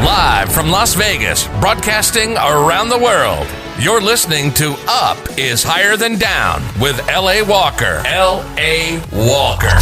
Live from Las Vegas, broadcasting around the world. You're listening to Up is Higher Than Down with L.A. Walker. L.A. Walker.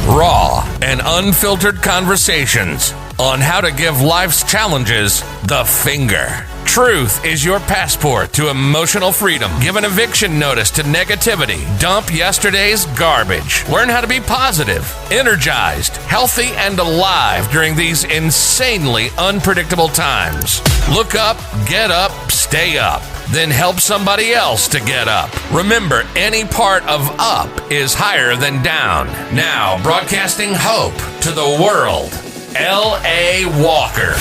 Raw and unfiltered conversations on how to give life's challenges the finger. Truth is your passport to emotional freedom. Give an eviction notice to negativity. Dump yesterday's garbage. Learn how to be positive, energized, healthy, and alive during these insanely unpredictable times. Look up, get up, stay up. Then help somebody else to get up. Remember, any part of up is higher than down. Now, broadcasting hope to the world, L.A. Walker.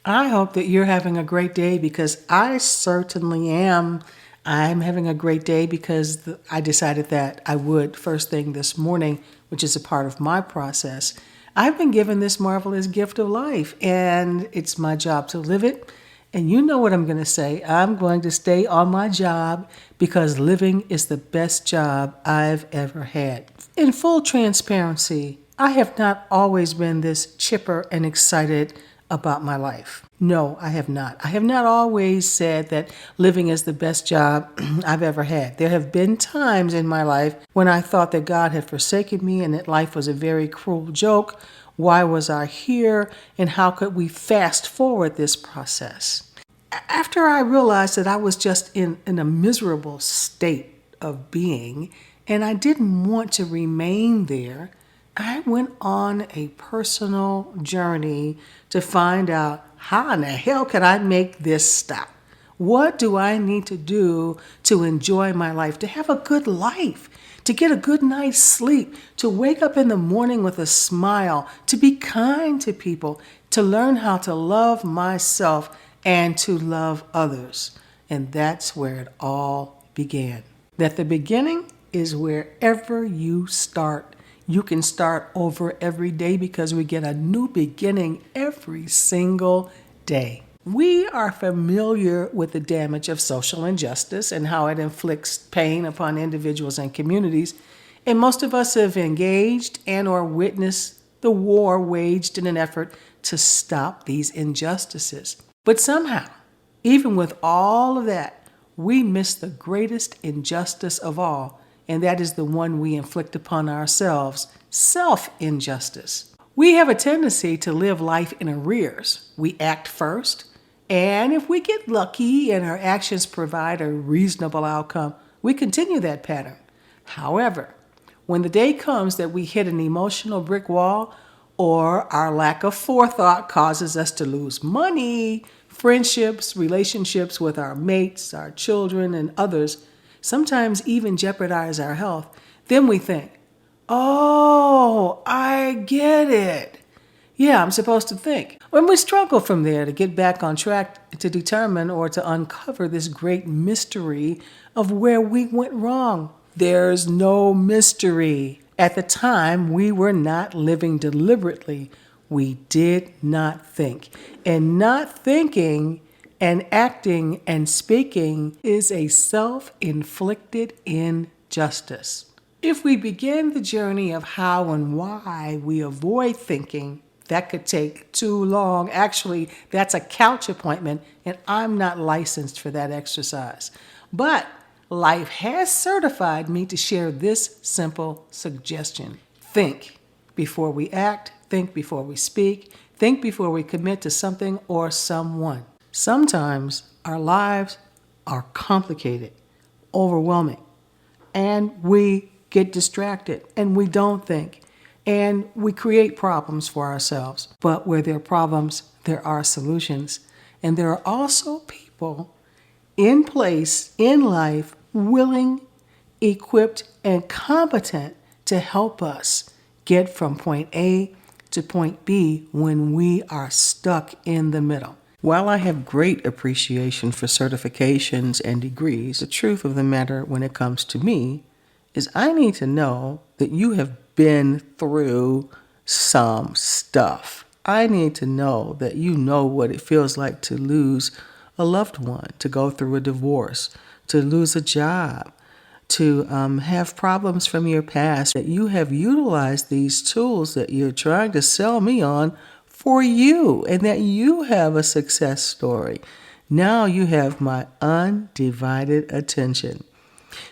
I hope that you're having a great day, because I certainly am. I'm having a great day because I decided that I would first thing this morning, which is a part of my process. I've been given this marvelous gift of life, and it's my job to live it. And you know what I'm going to say. I'm going to stay on my job because living is the best job I've ever had. In full transparency, I have not always been this chipper and excited about my life. No, I have not. I have not always said that living is the best job I've ever had. There have been times in my life when I thought that God had forsaken me and that life was a very cruel joke. Why was I here? And how could we fast forward this process? After I realized that I was just in a miserable state of being and I didn't want to remain there, I went on a personal journey to find out, how in the hell can I make this stop? What do I need to do to enjoy my life, to have a good life, to get a good night's sleep, to wake up in the morning with a smile, to be kind to people, to learn how to love myself and to love others? And that's where it all began. That the beginning is wherever you start. You can start over every day because we get a new beginning every single day. We are familiar with the damage of social injustice and how it inflicts pain upon individuals and communities. And most of us have engaged and or witnessed the war waged in an effort to stop these injustices. But somehow, even with all of that, we miss the greatest injustice of all, and that is the one we inflict upon ourselves, self-injustice. We have a tendency to live life in arrears. We act first, and if we get lucky and our actions provide a reasonable outcome, we continue that pattern. However, when the day comes that we hit an emotional brick wall, or our lack of forethought causes us to lose money, friendships, relationships with our mates, our children, and others, sometimes even jeopardize our health, then we think, oh, I get it. Yeah, I'm supposed to think. When we struggle from there to get back on track to determine or to uncover this great mystery of where we went wrong. There's no mystery. At the time, we were not living deliberately. We did not think. And not thinking and acting and speaking is a self-inflicted injustice. If we begin the journey of how and why we avoid thinking, that could take too long. Actually, that's a couch appointment, and I'm not licensed for that exercise. But life has certified me to share this simple suggestion. Think before we act, think before we speak, think before we commit to something or someone. Sometimes our lives are complicated, overwhelming, and we get distracted and we don't think, and we create problems for ourselves. But where there are problems, there are solutions. And there are also people in place in life, willing, equipped, and competent to help us get from point A to point B when we are stuck in the middle. While I have great appreciation for certifications and degrees, the truth of the matter when it comes to me is I need to know that you have been through some stuff. I need to know that you know what it feels like to lose a loved one, to go through a divorce, to lose a job, to have problems from your past, that you have utilized these tools that you're trying to sell me on for you and that you have a success story. Now you have my undivided attention.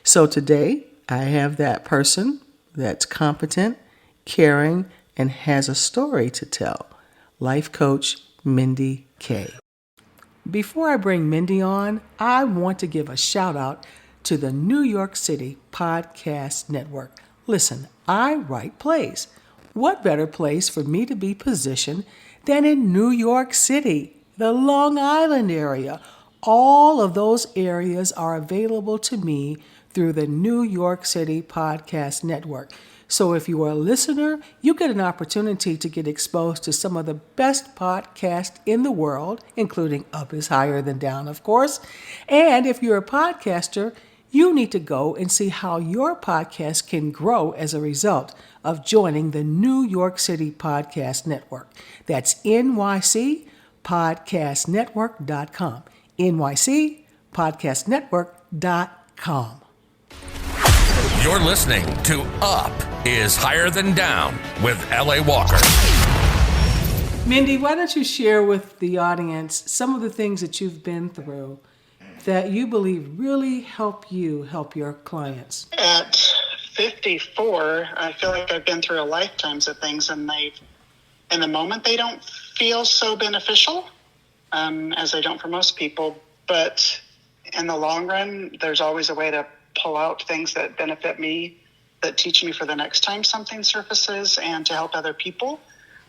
So today, I have that person that's competent, caring, and has a story to tell. Life Coach Mindy Kay. Before I bring Mindy on, I want to give a shout out to the New York City Podcast Network. Listen, I write plays. What better place for me to be positioned than in New York City, the Long Island area? All of those areas are available to me through the New York City Podcast Network. So if you are a listener, you get an opportunity to get exposed to some of the best podcasts in the world, including Up is Higher Than Down, of course. And if you're a podcaster, you need to go and see how your podcast can grow as a result of joining the New York City Podcast Network. That's nycpodcastnetwork.com. nycpodcastnetwork.com. You're listening to Up is Higher Than Down with L.A. Walker. Mindy, why don't you share with the audience some of the things that you've been through that you believe really help you help your clients? At 54, I feel like I've been through a lifetimes of things, and in the moment, they don't feel so beneficial, as they don't for most people. But in the long run, there's always a way to pull out things that benefit me, that teach me for the next time something surfaces, and to help other people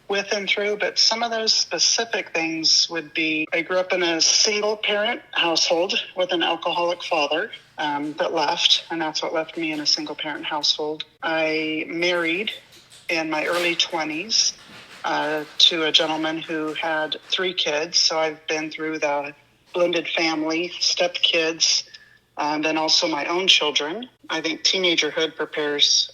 with and through. But some of those specific things would be, I grew up in a single parent household with an alcoholic father that left, and that's what left me in a single parent household. I married in my early 20s to a gentleman who had 3 kids. So I've been through the blended family, step kids, and then also my own children. I think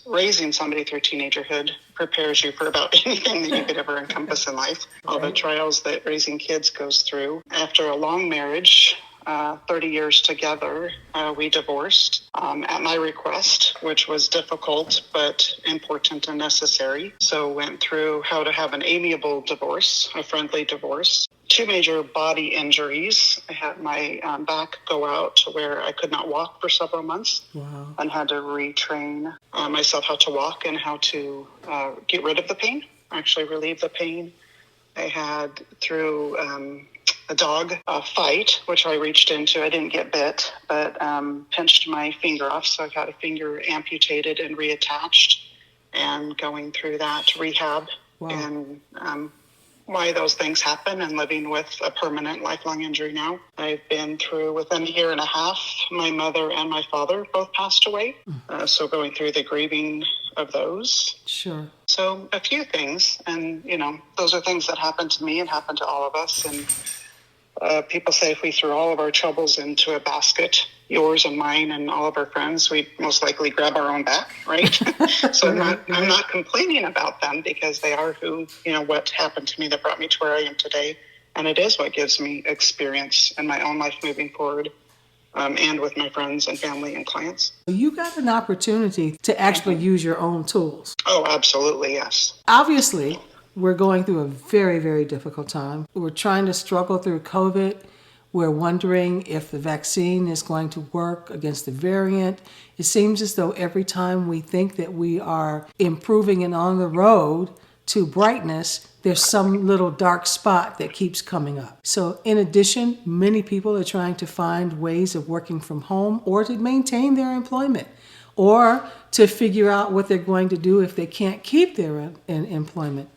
raising somebody through teenagerhood prepares you for about anything that you could ever encompass in life. All the trials that raising kids goes through. After a long marriage, 30 years together, we divorced at my request, which was difficult but important and necessary. So went through how to have an amiable divorce, a friendly divorce. 2 major body injuries. I had my back go out to where I could not walk for several months. Wow. And had to retrain myself how to walk and how to get rid of the pain, actually relieve the pain. I had through a dog fight, which I reached into. I didn't get bit, but pinched my finger off. So I got a finger amputated and reattached, and going through that rehab. Wow. And why those things happen, and living with a permanent lifelong injury now. I've been through, within a year and a half, my mother and my father both passed away. So going through the grieving of those. Sure. So a few things, and those are things that happen to me and happen to all of us. And people say if we threw all of our troubles into a basket, yours and mine and all of our friends, we'd most likely grab our own back, right? So I'm not complaining about them, because they are what happened to me that brought me to where I am today. And it is what gives me experience in my own life moving forward, and with my friends and family and clients. You got an opportunity to actually use your own tools. Oh, absolutely, yes. Obviously, we're going through a very, very difficult time. We're trying to struggle through COVID. We're wondering if the vaccine is going to work against the variant. It seems as though every time we think that we are improving and on the road to brightness, there's some little dark spot that keeps coming up. So in addition, many people are trying to find ways of working from home, or to maintain their employment, or to figure out what they're going to do if they can't keep their employment.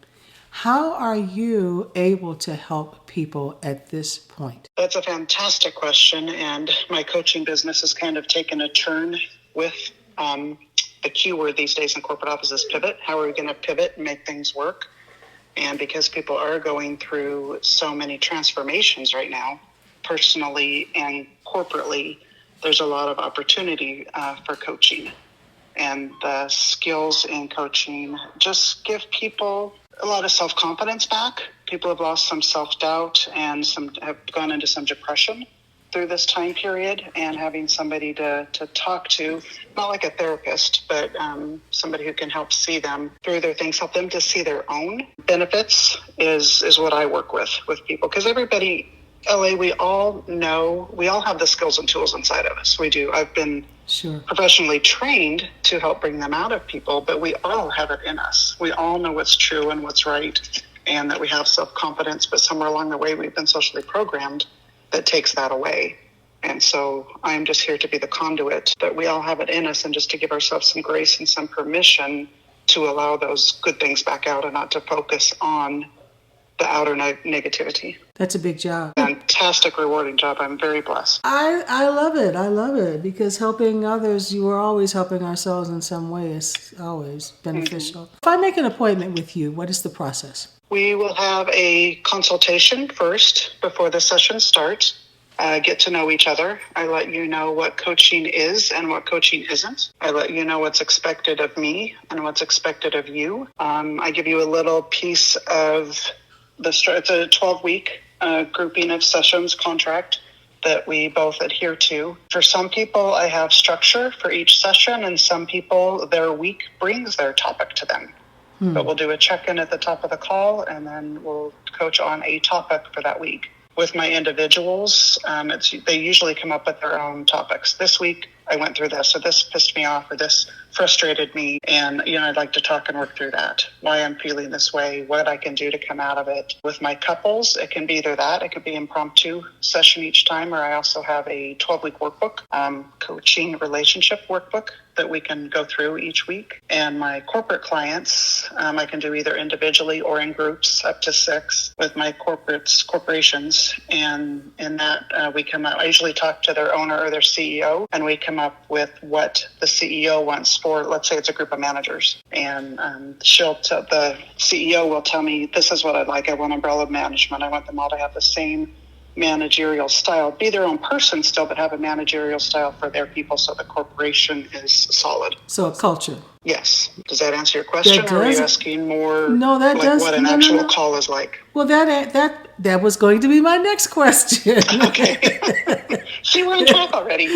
How are you able to help people at this point? That's a fantastic question, and my coaching business has kind of taken a turn with the key word these days in corporate offices, pivot. How are we going to pivot and make things work? And because people are going through so many transformations right now, personally and corporately, there's a lot of opportunity for coaching. And the skills in coaching just give people a lot of self-confidence back. People have lost some self-doubt and have gone into some depression through this time period, and having somebody to talk to, not like a therapist, but somebody who can help see them through their things, help them to see their own benefits is what I work with people. Because everybody, LA, we all have the skills and tools inside of us. We do. I've been professionally trained to help bring them out of people, but we all have it in us. We all know what's true and what's right, and that we have self-confidence, but somewhere along the way we've been socially programmed that takes that away. And so I'm just here to be the conduit that we all have it in us, and just to give ourselves some grace and some permission to allow those good things back out and not to focus on the outer negativity. That's a big job. Fantastic, rewarding job. I'm very blessed. I love it. I love it, because helping others, you are always helping ourselves in some way. It's always beneficial. If I make an appointment with you, what is the process? We will have a consultation first before the session starts. Get to know each other. I let you know what coaching is and what coaching isn't. I let you know what's expected of me and what's expected of you. I give you a little piece of it's a 12-week grouping of sessions contract that we both adhere to. For some people, I have structure for each session, and some people, their week brings their topic to them. But we'll do a check-in at the top of the call, and then we'll coach on a topic for that week. With my individuals, they usually come up with their own topics. This week, I went through this, or this pissed me off, or this frustrated me. And, I'd like to talk and work through that, why I'm feeling this way, what I can do to come out of it. With my couples, it can be either that, it could be impromptu session each time, or I also have a 12-week workbook, coaching relationship workbook that we can go through each week. And my corporate clients, I can do either individually or in groups, up to 6 with my corporations. And in that, I usually talk to their owner or their CEO, and we come up with what the CEO wants for, let's say it's a group of managers. And the CEO will tell me, this is what I'd like. I want umbrella management. I want them all to have the same managerial style, be their own person still, but have a managerial style for their people, so the corporation is solid. So a culture. Yes. Does that answer your question, or are you asking more what an actual call is like? Well, that was going to be my next question. Okay. See, we're on track already.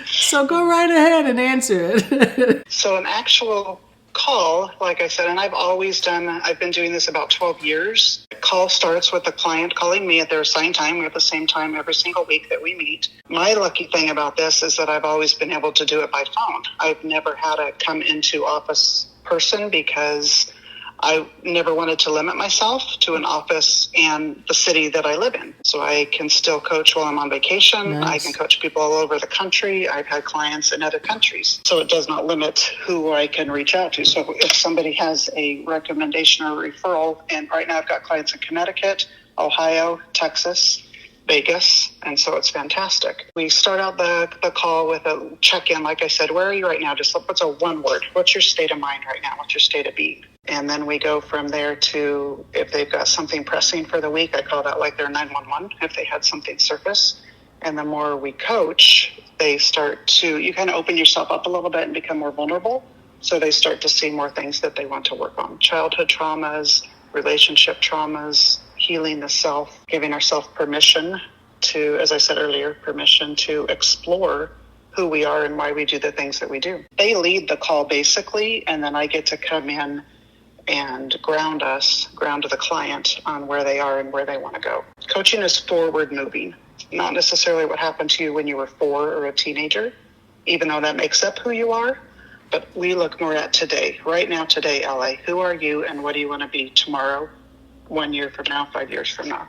So go right ahead and answer it. So an actual call, like I said, and I've been doing this about 12 years. The call starts with the client calling me at their assigned time. We have the same time every single week that we meet. My lucky thing about this is that I've always been able to do it by phone. I've never had a come into office person, because I never wanted to limit myself to an office and the city that I live in. So I can still coach while I'm on vacation. Nice. I can coach people all over the country. I've had clients in other countries. So it does not limit who I can reach out to. So if somebody has a recommendation or referral, and right now I've got clients in Connecticut, Ohio, Texas, Vegas, and so it's fantastic. We start out the call with a check-in. Like I said, where are you right now? Just what's a one word? What's your state of mind right now? What's your state of being? And then we go from there to, if they've got something pressing for the week, I call that like their 911, if they had something surface. And the more we coach, you kind of open yourself up a little bit and become more vulnerable. So they start to see more things that they want to work on. Childhood traumas, relationship traumas, healing the self, giving ourselves permission to, as I said earlier, permission to explore who we are and why we do the things that we do. They lead the call basically, and then I get to come in and ground the client on where they are and where they want to go. Coaching is forward moving, not necessarily what happened to you when you were 4 or a teenager, even though that makes up who you are. But we look more at today, right now, today, LA. Who are you and what do you want to be tomorrow, 1 year from now, 5 years from now?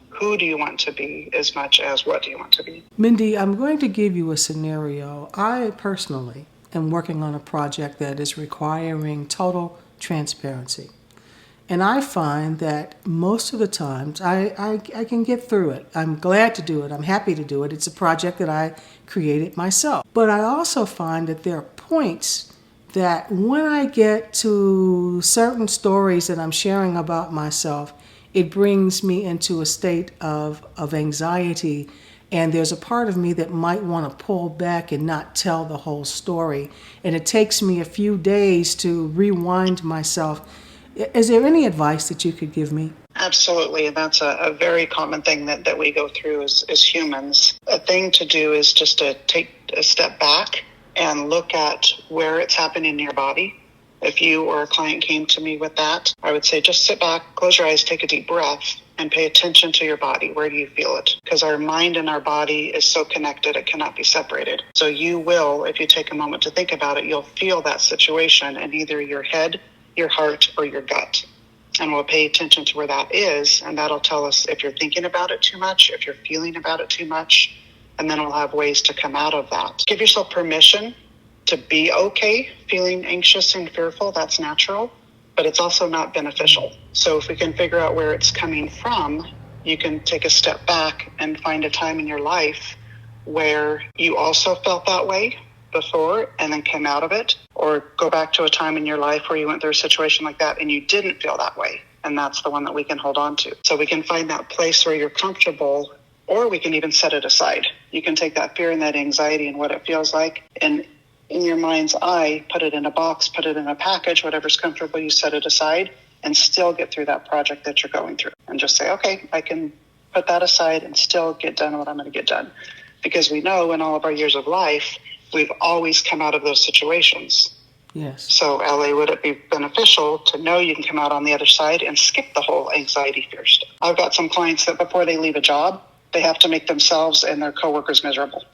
Who do you want to be as much as what do you want to be? Mindy, I'm going to give you a scenario. I personally am working on a project that is requiring total transparency. And I find that most of the times I can get through it. I'm glad to do it. I'm happy to do it. It's a project that I created myself. But I also find that there are points that when I get to certain stories that I'm sharing about myself, it brings me into a state of anxiety. And there's a part of me that might want to pull back and not tell the whole story. And it takes me a few days to rewind myself. Is there any advice that you could give me? Absolutely. And that's a very common thing that we go through as humans. A thing to do is just to take a step back and look at where it's happening in your body. If you or a client came to me with that, I would say just sit back, close your eyes, take a deep breath, and pay attention to your body. Where do you feel it? Because our mind and our body is so connected, it cannot be separated. So you will, if you take a moment to think about it, you'll feel that situation in either your head, your heart, or your gut. And we'll pay attention to where that is, and that'll tell us if you're thinking about it too much, if you're feeling about it too much, and then we'll have ways to come out of that. Give yourself permission to be okay feeling anxious and fearful. That's natural, but it's also not beneficial. So if we can figure out where it's coming from, you can take a step back and find a time in your life where you also felt that way before and then came out of it, or go back to a time in your life where you went through a situation like that and you didn't feel that way. And that's the one that we can hold on to. So we can find that place where you're comfortable, or we can even set it aside. You can take that fear and that anxiety and what it feels like, and in your mind's eye, put it in a box, put it in a package, whatever's comfortable, you set it aside and still get through that project that you're going through. And just say, okay, I can put that aside and still get done what I'm going to get done. Because we know in all of our years of life, we've always come out of those situations. Yes. So, LA, would it be beneficial to know you can come out on the other side and skip the whole anxiety fear stuff? I've got some clients that before they leave a job, they have to make themselves and their coworkers miserable.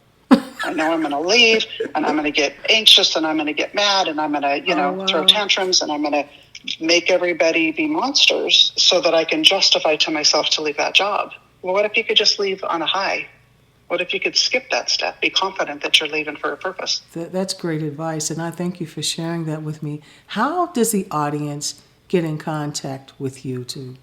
I know I'm going to leave, and I'm going to get anxious, and I'm going to get mad, and I'm going to, throw tantrums, and I'm going to make everybody be monsters so that I can justify to myself to leave that job. Well, what if you could just leave on a high? What if you could skip that step? Be confident that you're leaving for a purpose. That's great advice, and I thank you for sharing that with me. How does the audience get in contact with you to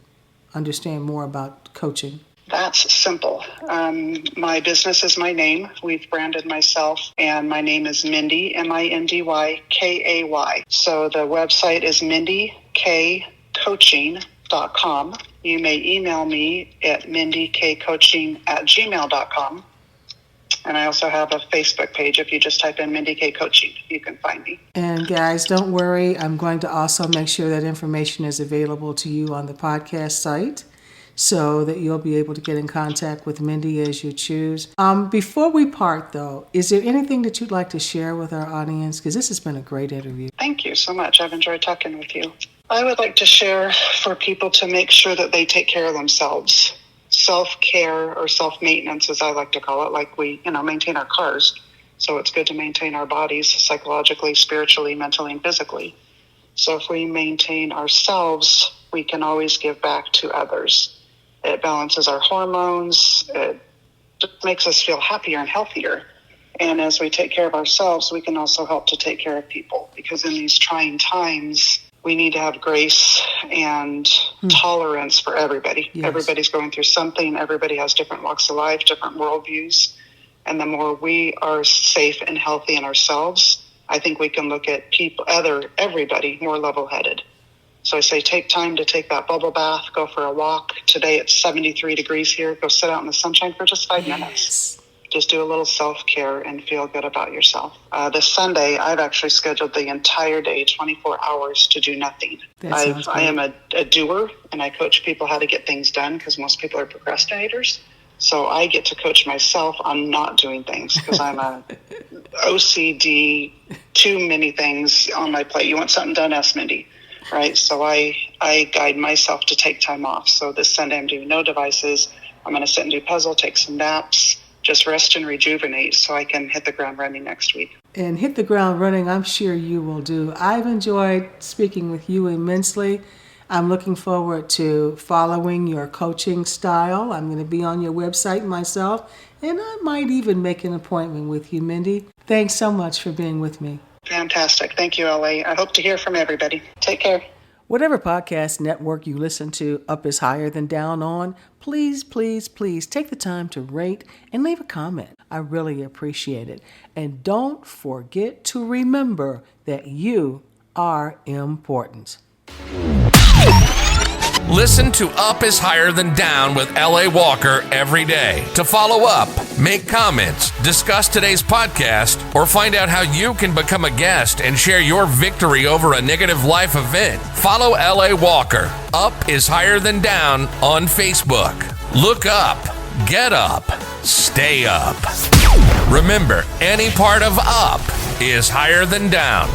understand more about coaching? That's simple. My business is my name. We've branded myself, and my name is Mindy, MindyKay. So the website is mindykcoaching.com. You may email me at mindykcoaching@gmail.com. And I also have a Facebook page. If you just type in Mindy Kay Coaching, you can find me. And guys, don't worry. I'm going to also make sure that information is available to you on the podcast site so that you'll be able to get in contact with Mindy as you choose. Before we part, though, is there anything that you'd like to share with our audience? Because this has been a great interview. Thank you so much. I've enjoyed talking with you. I would like to share for people to make sure that they take care of themselves. Self-care or self-maintenance, as I like to call it, like we, maintain our cars. So it's good to maintain our bodies psychologically, spiritually, mentally, and physically. So if we maintain ourselves, we can always give back to others. It balances our hormones. It just makes us feel happier and healthier. And as we take care of ourselves, we can also help to take care of people, because in these trying times, we need to have grace and tolerance for everybody. Yes. Everybody's going through something. Everybody has different walks of life, different worldviews. And the more we are safe and healthy in ourselves, I think we can look at everybody more level-headed. So I say take time to take that bubble bath, go for a walk. Today it's 73 degrees here. Go sit out in the sunshine for just 5 minutes. Just do a little self-care and feel good about yourself. This Sunday, I've actually scheduled the entire day, 24 hours, to do nothing. I am a doer, and I coach people how to get things done, because most people are procrastinators. So I get to coach myself on not doing things, because I'm a OCD, too many things on my plate. You want something done, ask Mindy, right? So I guide myself to take time off. So this Sunday, I'm doing no devices. I'm going to sit and do puzzle, take some naps, just rest and rejuvenate so I can hit the ground running next week. And hit the ground running, I'm sure you will do. I've enjoyed speaking with you immensely. I'm looking forward to following your coaching style. I'm going to be on your website myself, and I might even make an appointment with you, Mindy. Thanks so much for being with me. Fantastic. Thank you, LA. I hope to hear from everybody. Take care. Whatever podcast network you listen to Up is Higher Than Down on, please, please, please take the time to rate and leave a comment. I really appreciate it. And don't forget to remember that you are important. Listen to Up is Higher Than Down with L.A. Walker every day. To follow up, make comments, discuss today's podcast, or find out how you can become a guest and share your victory over a negative life event, Follow L.A. Walker, Up is Higher Than Down on Facebook. Look up, get up, stay up. Remember, any part of up is higher than down.